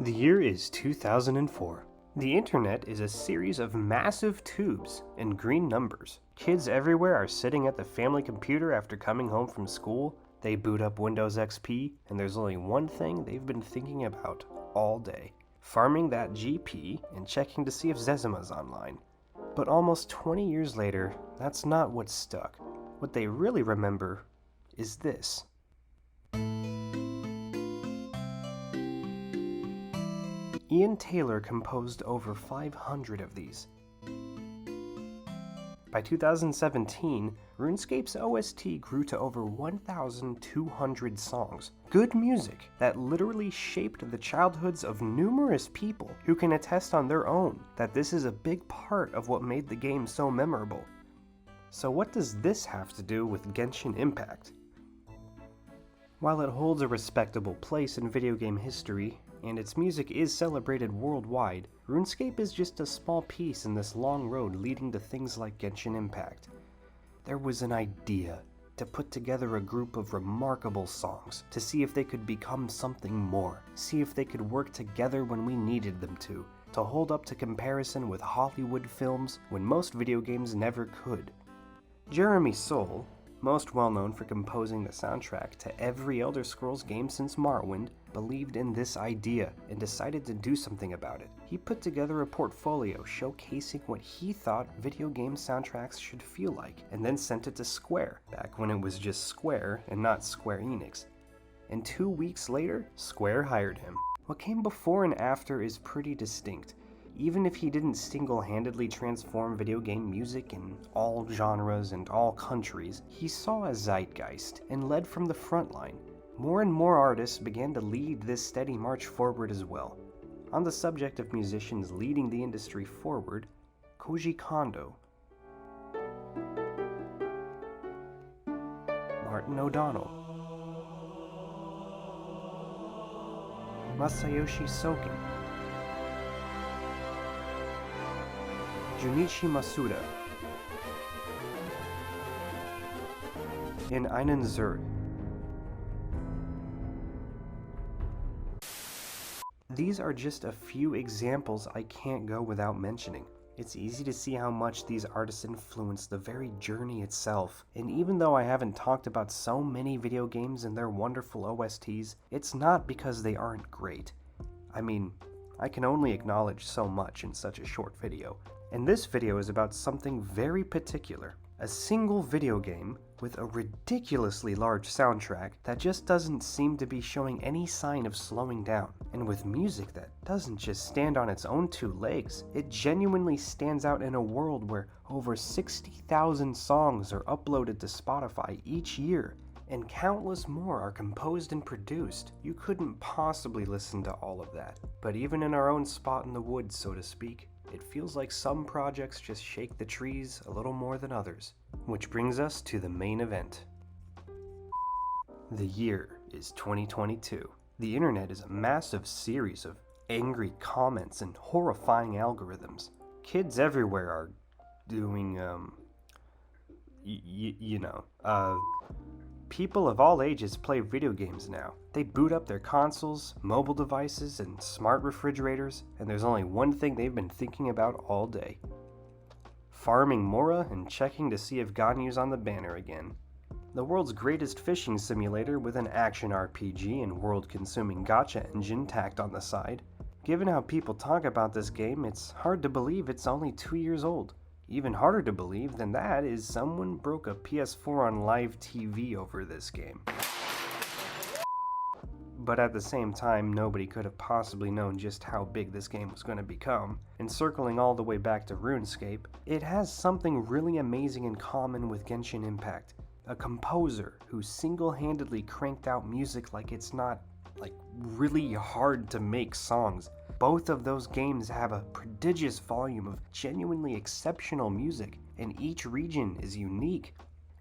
The year is 2004. The internet is a series of massive tubes and green numbers. Kids everywhere are sitting at the family computer after coming home from school. They boot up Windows XP, and there's only one thing they've been thinking about all day: farming that GP and checking to see if Zezima's online. But almost 20 years later, that's not what's stuck. What they really remember is this. Ian Taylor composed over 500 of these. By 2017, RuneScape's OST grew to over 1,200 songs. Good music that literally shaped the childhoods of numerous people who can attest on their own that this is a big part of what made the game so memorable. So what does this have to do with Genshin Impact? While it holds a respectable place in video game history, and its music is celebrated worldwide, RuneScape is just a small piece in this long road leading to things like Genshin Impact. There was an idea to put together a group of remarkable songs to see if they could become something more, see if they could work together when we needed them to hold up to comparison with Hollywood films when most video games never could. Jeremy Soule, most well known for composing the soundtrack to every Elder Scrolls game since Morrowind, believed in this idea and decided to do something about it. He put together a portfolio showcasing what he thought video game soundtracks should feel like, and then sent it to Square, back when it was just Square and not Square Enix. And 2 weeks later, Square hired him. What came before and after is pretty distinct. Even if he didn't single-handedly transform video game music in all genres and all countries, he saw a zeitgeist and led from the front line. More and more artists began to lead this steady march forward as well. On the subject of musicians leading the industry forward, Koji Kondo, Martin O'Donnell, Masayoshi Soken, Junichi Masuda, and Einen Zerd. These are just a few examples I can't go without mentioning. It's easy to see how much these artists influence the very journey itself, and even though I haven't talked about so many video games and their wonderful OSTs, it's not because they aren't great. I mean, I can only acknowledge so much in such a short video. And this video is about something very particular. A single video game with a ridiculously large soundtrack that just doesn't seem to be showing any sign of slowing down. And with music that doesn't just stand on its own two legs, it genuinely stands out in a world where over 60,000 songs are uploaded to Spotify each year, and countless more are composed and produced. You couldn't possibly listen to all of that. But even in our own spot in the woods, so to speak, it feels like some projects just shake the trees a little more than others. Which brings us to the main event. The year is 2022. The internet is a massive series of angry comments and horrifying algorithms. Kids everywhere are doing, people of all ages play video games now. They boot up their consoles, mobile devices, and smart refrigerators, and there's only one thing they've been thinking about all day: farming Mora and checking to see if Ganyu's on the banner again. The world's greatest fishing simulator with an action RPG and world-consuming gacha engine tacked on the side. Given how people talk about this game, it's hard to believe it's only 2 years old. Even harder to believe than that is someone broke a PS4 on live TV over this game. But at the same time, nobody could have possibly known just how big this game was going to become. And circling all the way back to RuneScape, it has something really amazing in common with Genshin Impact. A composer who single-handedly cranked out music like it's not, really hard to make songs. Both of those games have a prodigious volume of genuinely exceptional music, and each region is unique.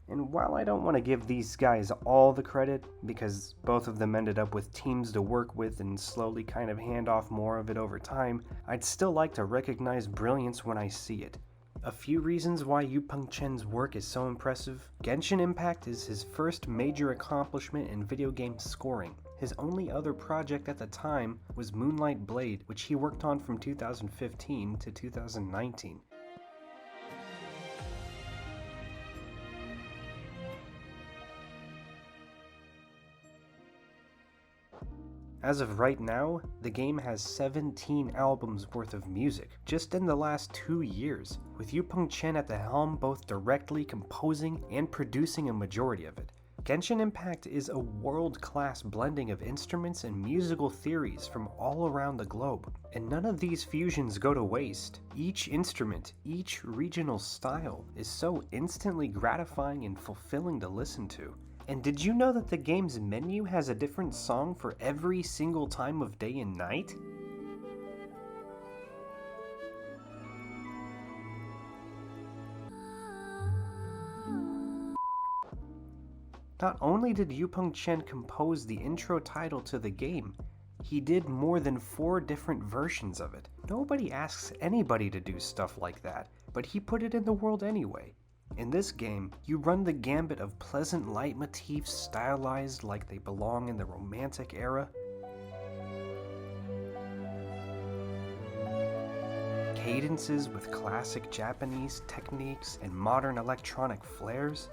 And while I don't want to give these guys all the credit, because both of them ended up with teams to work with and slowly kind of hand off more of it over time, I'd still like to recognize brilliance when I see it. A few reasons why Yu-Peng Chen's work is so impressive. Genshin Impact is his first major accomplishment in video game scoring. His only other project at the time was Moonlight Blade, which he worked on from 2015 to 2019. As of right now, the game has 17 albums worth of music, just in the last 2 years, with Yu-Peng Chen at the helm both directly composing and producing a majority of it. Genshin Impact is a world-class blending of instruments and musical theories from all around the globe, and none of these fusions go to waste. Each instrument, each regional style is so instantly gratifying and fulfilling to listen to. And did you know that the game's menu has a different song for every single time of day and night? Not only did Yu-Peng Chen compose the intro title to the game, he did more than 4 different versions of it. Nobody asks anybody to do stuff like that, but he put it in the world anyway. In this game, you run the gambit of pleasant leitmotifs stylized like they belong in the Romantic era, cadences with classic Japanese techniques and modern electronic flares,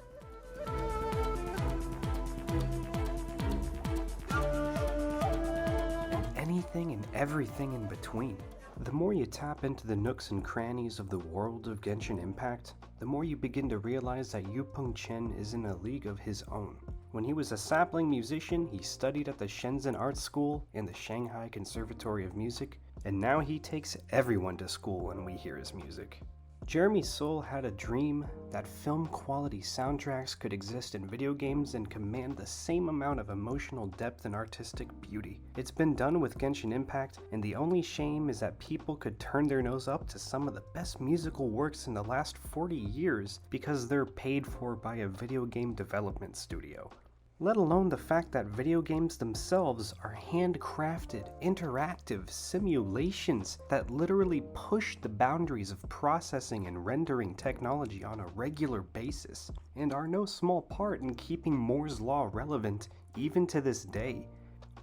and anything and everything in between. The more you tap into the nooks and crannies of the world of Genshin Impact, the more you begin to realize that Yu-Peng Chen is in a league of his own. When he was a sapling musician, he studied at the Shenzhen Art School and the Shanghai Conservatory of Music, and now he takes everyone to school when we hear his music. Jeremy Soule had a dream that film-quality soundtracks could exist in video games and command the same amount of emotional depth and artistic beauty. It's been done with Genshin Impact, and the only shame is that people could turn their nose up to some of the best musical works in the last 40 years because they're paid for by a video game development studio. Let alone the fact that video games themselves are handcrafted, interactive simulations that literally push the boundaries of processing and rendering technology on a regular basis, and are no small part in keeping Moore's Law relevant even to this day.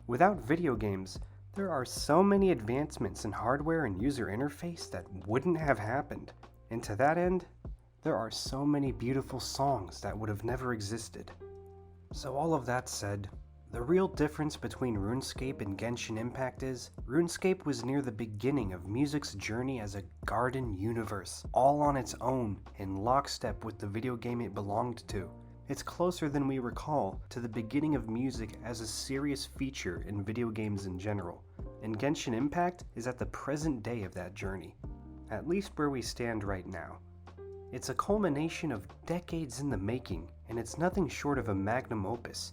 Without video games, there are so many advancements in hardware and user interface that wouldn't have happened, and to that end, there are so many beautiful songs that would have never existed. So all of that said, the real difference between RuneScape and Genshin Impact is, RuneScape was near the beginning of music's journey as a garden universe, all on its own, in lockstep with the video game it belonged to. It's closer than we recall to the beginning of music as a serious feature in video games in general, and Genshin Impact is at the present day of that journey, at least where we stand right now. It's a culmination of decades in the making, and it's nothing short of a magnum opus.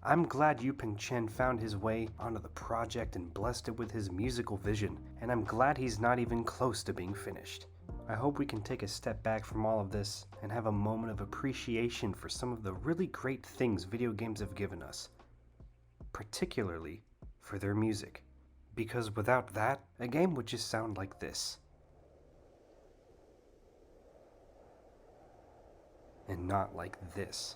I'm glad Yu-Peng Chen found his way onto the project and blessed it with his musical vision, and I'm glad he's not even close to being finished. I hope we can take a step back from all of this and have a moment of appreciation for some of the really great things video games have given us, particularly for their music, because without that, a game would just sound like this. And not like this.